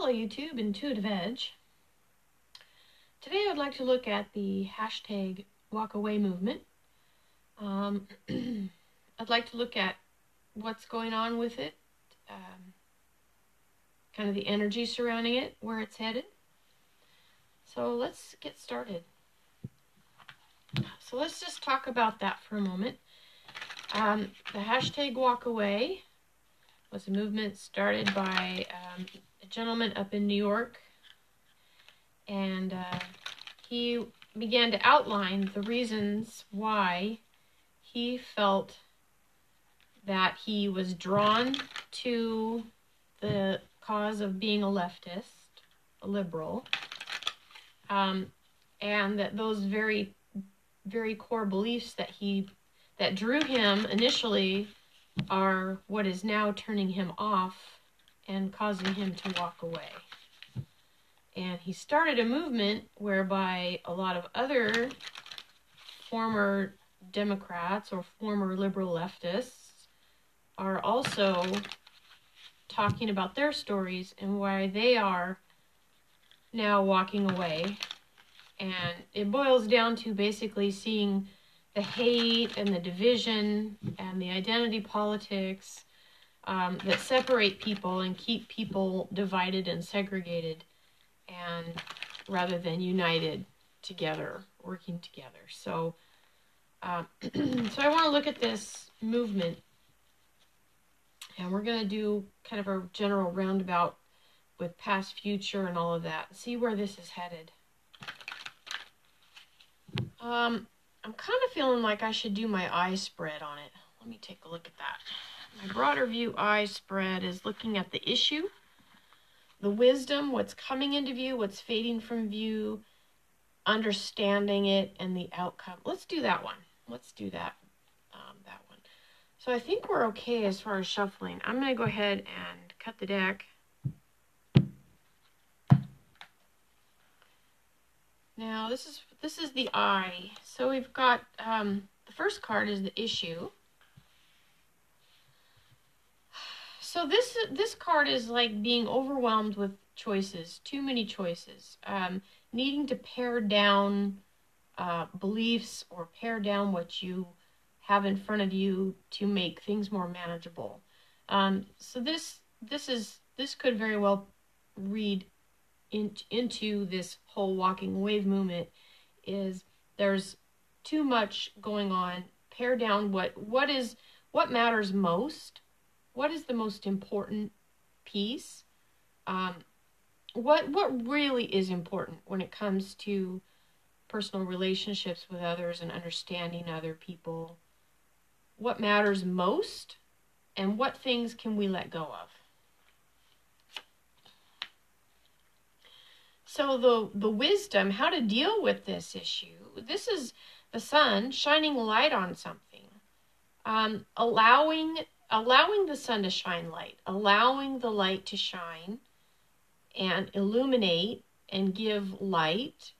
Hello YouTube, Intuitive Edge. Today I'd like to look at the hashtag walk away movement. I'd like to look at what's going on with it, kind of the energy surrounding it, where it's headed. So let's get started. So let's just talk about that for a moment. The hashtag walk away was a movement started by a gentleman up in New York, and he began to outline the reasons why he felt that he was drawn to the cause of being a leftist, a liberal, and that those very, very core beliefs that drew him initially are what is now turning him off and causing him to walk away. And he started a movement whereby a lot of other former Democrats or former liberal leftists are also talking about their stories and why they are now walking away. And it boils down to basically seeing the hate and the division and the identity politics that separate people and keep people divided and segregated, and rather than united together, working together. So so I want to look at this movement, and we're going to do kind of a general roundabout with past, future, and all of that. See where this is headed. I'm kind of feeling like I should do my eye spread on it. Let me take a look at that. My broader view eye spread is looking at the issue, the wisdom, what's coming into view, what's fading from view, understanding it, and the outcome. Let's do that one. Let's do that one. So I think we're okay as far as shuffling. I'm going to go ahead and cut the deck. Now this is the eye. So we've got the first card is the issue. So this card is like being overwhelmed with choices, too many choices, needing to pare down beliefs or pare down what you have in front of you to make things more manageable. So this could very well read into this whole walking wave movement. Is there's too much going on. Pare down what matters most. What is the most important piece? What really is important when it comes to personal relationships with others and understanding other people? What matters most, and what things can we let go of? So the wisdom, how to deal with this issue. This is the sun shining light on something, allowing the sun to shine light, allowing the light to shine and illuminate and give light.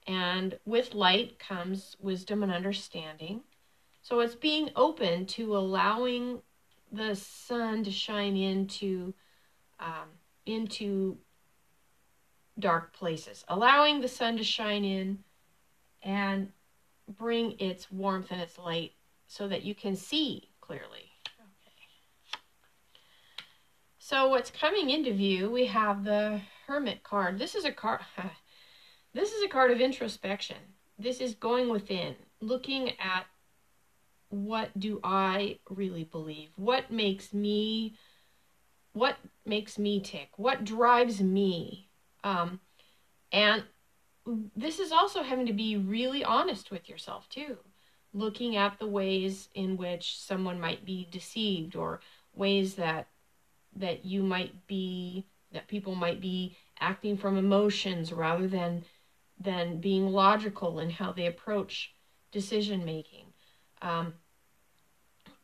And with light comes wisdom and understanding. So it's being open to allowing the sun to shine into dark places, allowing the sun to shine in and bring its warmth and its light so that you can see clearly. Okay. So what's coming into view, we have the Hermit card. This is a card of introspection. This is going within, looking at what do I really believe? What makes me tick? What drives me? And this is also having to be really honest with yourself too, looking at the ways in which someone might be deceived, or ways that people might be acting from emotions rather than being logical in how they approach decision making.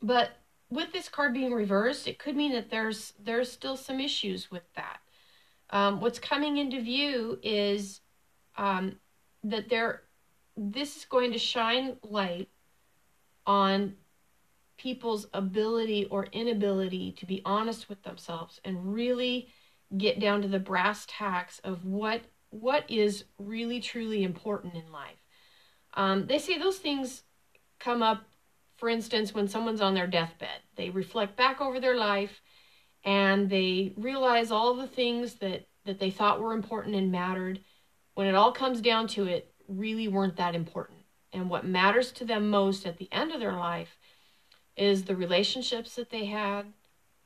But with this card being reversed, it could mean that there's still some issues with that. What's coming into view is that this is going to shine light on people's ability or inability to be honest with themselves and really get down to the brass tacks of what is really truly important in life. They say those things come up, for instance, when someone's on their deathbed. They reflect back over their life and they realize all the things that they thought were important and mattered, when it all comes down to it, really weren't that important. And what matters to them most at the end of their life is the relationships that they had,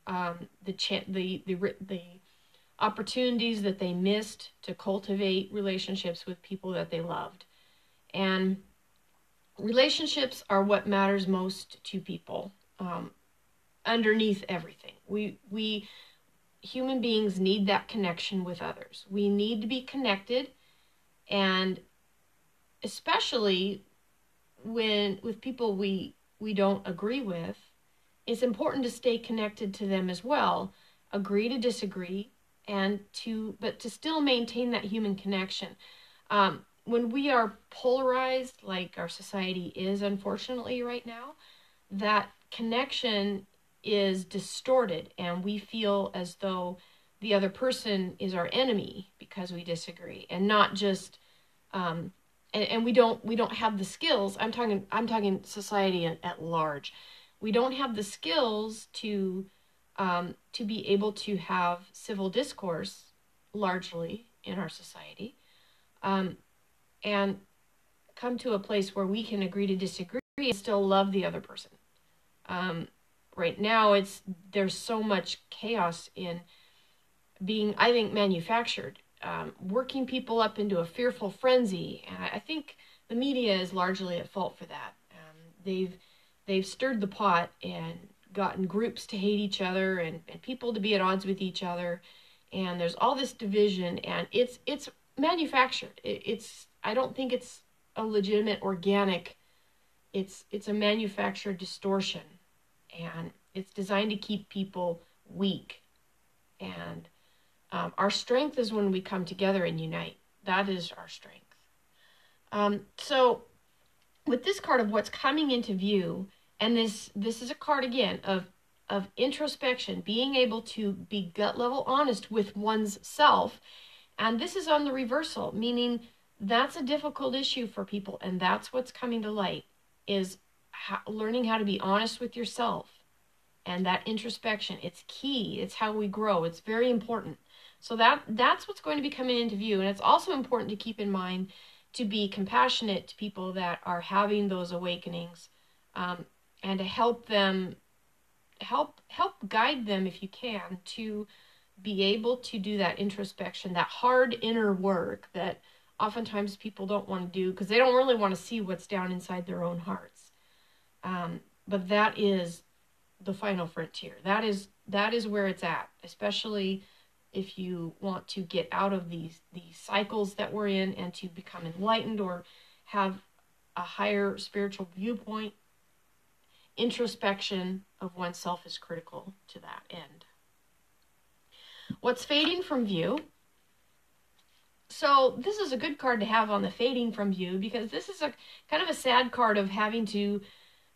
the opportunities that they missed to cultivate relationships with people that they loved. And relationships are what matters most to people, underneath everything. We human beings need that connection with others. We need to be connected, and especially with people we don't agree with, it's important to stay connected to them as well. Agree to disagree, but to still maintain that human connection. When we are polarized, like our society is unfortunately right now, that connection is distorted, and we feel as though the other person is our enemy because we disagree, and not just and we don't have the skills. I'm talking society at large. We don't have the skills to be able to have civil discourse largely in our society, and come to a place where we can agree to disagree and still love the other person. Right now, there's so much chaos in being, I think, manufactured, working people up into a fearful frenzy. And I think the media is largely at fault for that. They've stirred the pot and gotten groups to hate each other and people to be at odds with each other. And there's all this division, and it's manufactured. I don't think it's a legitimate organic. It's a manufactured distortion, and it's designed to keep people weak. And our strength is when we come together and unite. That is our strength. So with this card of what's coming into view, and this is a card again of introspection, being able to be gut level honest with one's self. And this is on the reversal, meaning that's a difficult issue for people, and that's what's coming to light, is learning how to be honest with yourself. And that introspection, it's key. It's how we grow. It's very important. So that's what's going to be coming into view. And it's also important to keep in mind to be compassionate to people that are having those awakenings, and to help them, help guide them, if you can, to be able to do that introspection, that hard inner work that oftentimes people don't want to do because they don't really want to see what's down inside their own hearts. But that is the final frontier. That is where it's at, especially if you want to get out of these cycles that we're in and to become enlightened or have a higher spiritual viewpoint. Introspection of oneself is critical to that end. What's fading from view? So this is a good card to have on the fading from view, because this is a kind of a sad card of having to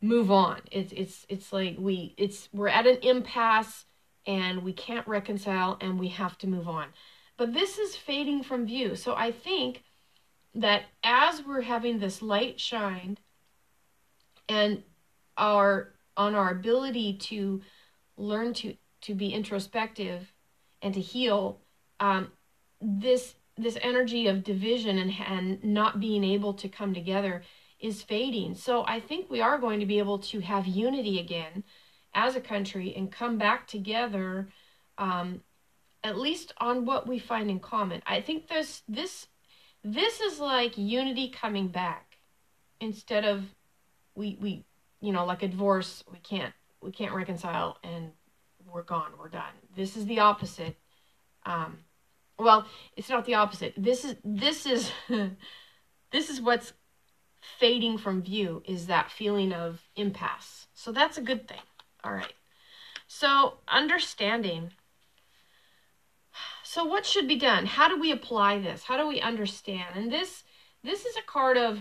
move on. It's like we're at an impasse and we can't reconcile and we have to move on. But this is fading from view. So I think that as we're having this light shined and on our ability to learn to be introspective and to heal, this energy of division and not being able to come together is fading. So I think we are going to be able to have unity again as a country and come back together, at least on what we find in common. I think this is like unity coming back, instead of we like a divorce, we can't reconcile and we're gone, we're done. This is the opposite. Well, it's not the opposite. This is this is what's fading from view, is that feeling of impasse. So that's a good thing. All right. So understanding. So what should be done? How do we apply this? How do we understand? And this is a card of,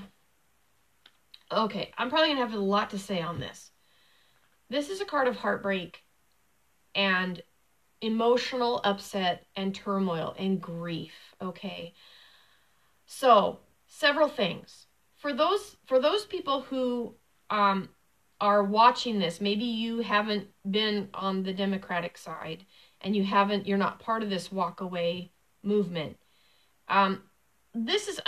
okay, I'm probably going to have a lot to say on this. This is a card of heartbreak and emotional upset and turmoil and grief, okay? So, several things. For those people who are watching this, maybe you haven't been on the Democratic side and you're not part of this walk away movement. This is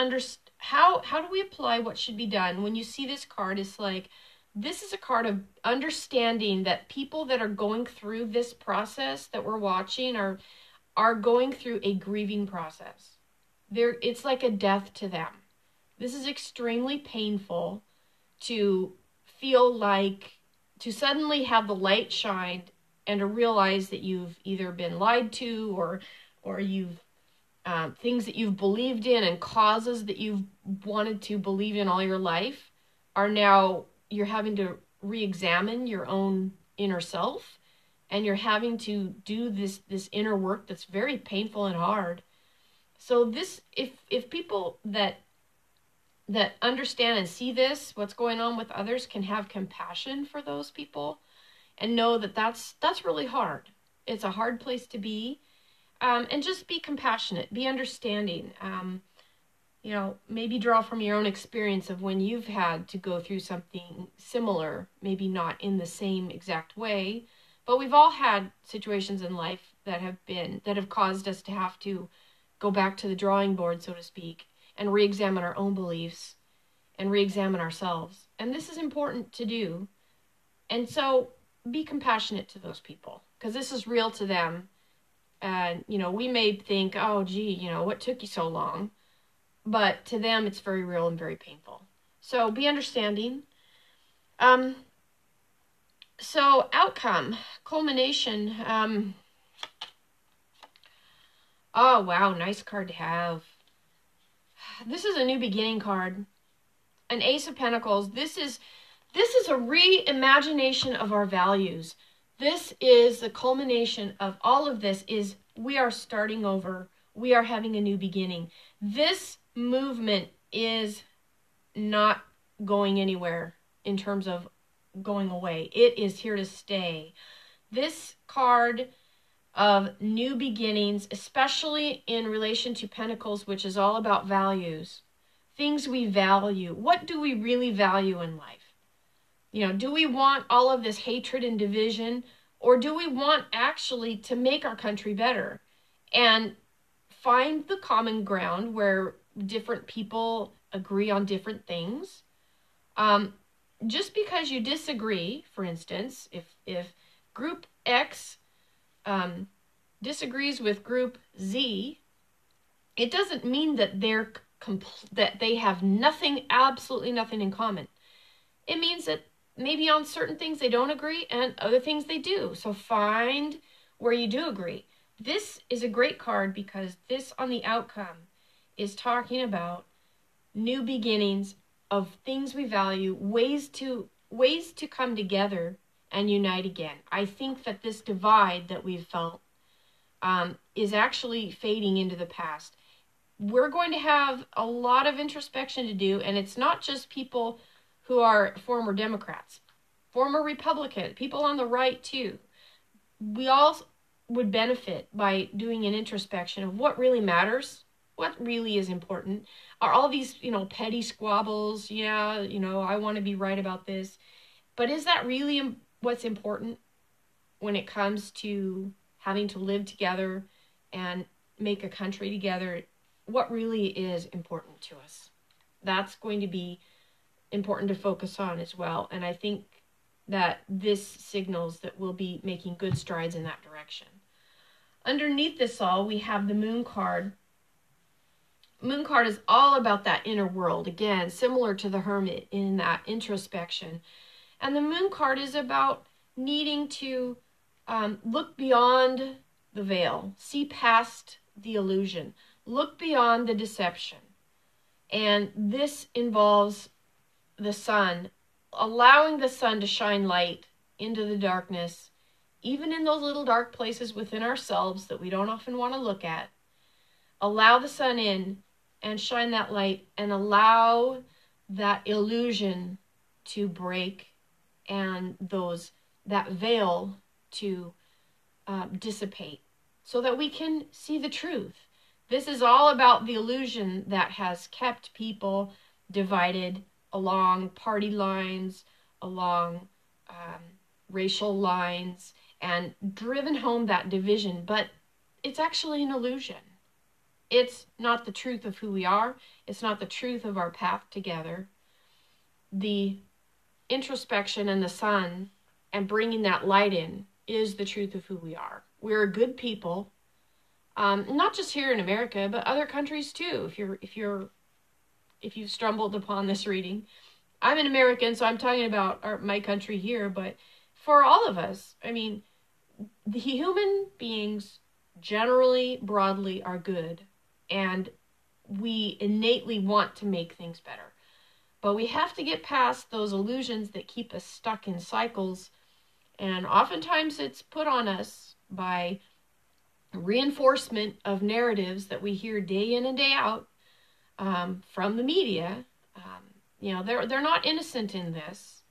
how do we apply what should be done? When you see this card, it's like, this is a card of understanding that people that are going through this process that we're watching are going through a grieving process. It's like a death to them. This is extremely painful to feel like, to suddenly have the light shined and to realize that you've either been lied to or you've things that you've believed in and causes that you've wanted to believe in all your life are now, you're having to re-examine your own inner self, and you're having to do this inner work that's very painful and hard. So this, if people that understand and see this, what's going on with others, can have compassion for those people and know that that's really hard. It's a hard place to be. And just be compassionate, be understanding. Maybe draw from your own experience of when you've had to go through something similar, maybe not in the same exact way, but we've all had situations in life that have caused us to have to go back to the drawing board, so to speak, and re-examine our own beliefs and re-examine ourselves. And this is important to do. And so be compassionate to those people, because this is real to them. And, we may think, oh, gee, what took you so long? But to them, it's very real and very painful. So be understanding. So outcome, culmination. Oh, wow, nice card to have. This is a new beginning card. An Ace of Pentacles. This is a reimagination of our values. This is the culmination of all of this. Is we are starting over. We are having a new beginning. This movement is not going anywhere in terms of going away. It is here to stay. This card of new beginnings, especially in relation to Pentacles, which is all about values, things we value. What do we really value in life? Do we want all of this hatred and division, or do we want actually to make our country better and find the common ground where different people agree on different things? Just because you disagree, for instance, if group X disagrees with group Z, it doesn't mean that that they have absolutely nothing in common. It means that maybe on certain things they don't agree and other things they do. So find where you do agree. This is a great card because this on the outcome is talking about new beginnings of things we value, ways to come together and unite again. I think that this divide that we've felt is actually fading into the past. We're going to have a lot of introspection to do, and it's not just people who are former Democrats, former Republicans, people on the right too. We all would benefit by doing an introspection of what really matters, what really is important. Are all these, petty squabbles? Yeah, I want to be right about this. But is that really what's important when it comes to having to live together and make a country together? What really is important to us? That's going to be important to focus on as well. And I think that this signals that we'll be making good strides in that direction. Underneath this all, we have the Moon card. Moon card is all about that inner world. Again, similar to the Hermit in that introspection. And the Moon card is about needing to look beyond the veil, see past the illusion, look beyond the deception. And this involves the sun, allowing the sun to shine light into the darkness, even in those little dark places within ourselves that we don't often want to look at. Allow the sun in and shine that light and allow that illusion to break and that veil to dissipate so that we can see the truth. This is all about the illusion that has kept people divided along party lines, along racial lines, and driven home that division. But it's actually an illusion. It's not the truth of who we are. It's not the truth of our path together. The introspection and the sun and bringing that light in is the truth of who we are. We're a good people, not just here in America, but other countries too. If you've stumbled upon this reading, I'm an American, so I'm talking about my country here. But for all of us, I mean, the human beings generally, broadly, are good, and we innately want to make things better. But we have to get past those illusions that keep us stuck in cycles. And oftentimes it's put on us by reinforcement of narratives that we hear day in and day out from the media. They're not innocent in this.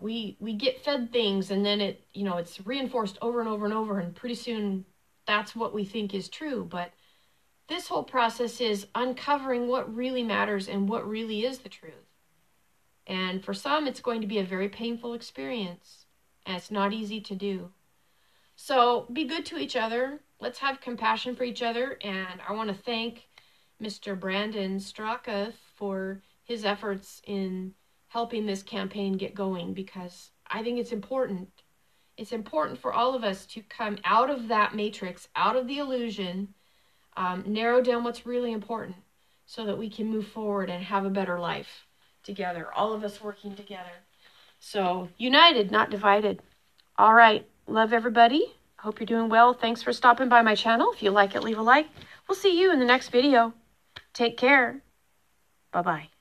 We get fed things, and then it's reinforced over and over and over, and pretty soon that's what we think is true. But this whole process is uncovering what really matters and what really is the truth. And for some, it's going to be a very painful experience, and it's not easy to do. So be good to each other. Let's have compassion for each other. And I want to thank Mr. Brandon Straka for his efforts in helping this campaign get going, because I think it's important. It's important for all of us to come out of that matrix, out of the illusion, narrow down what's really important so that we can move forward and have a better life together, all of us working together. So united, not divided. All right. Love everybody. Hope you're doing well. Thanks for stopping by my channel. If you like it, leave a like. We'll see you in the next video. Take care. Bye-bye.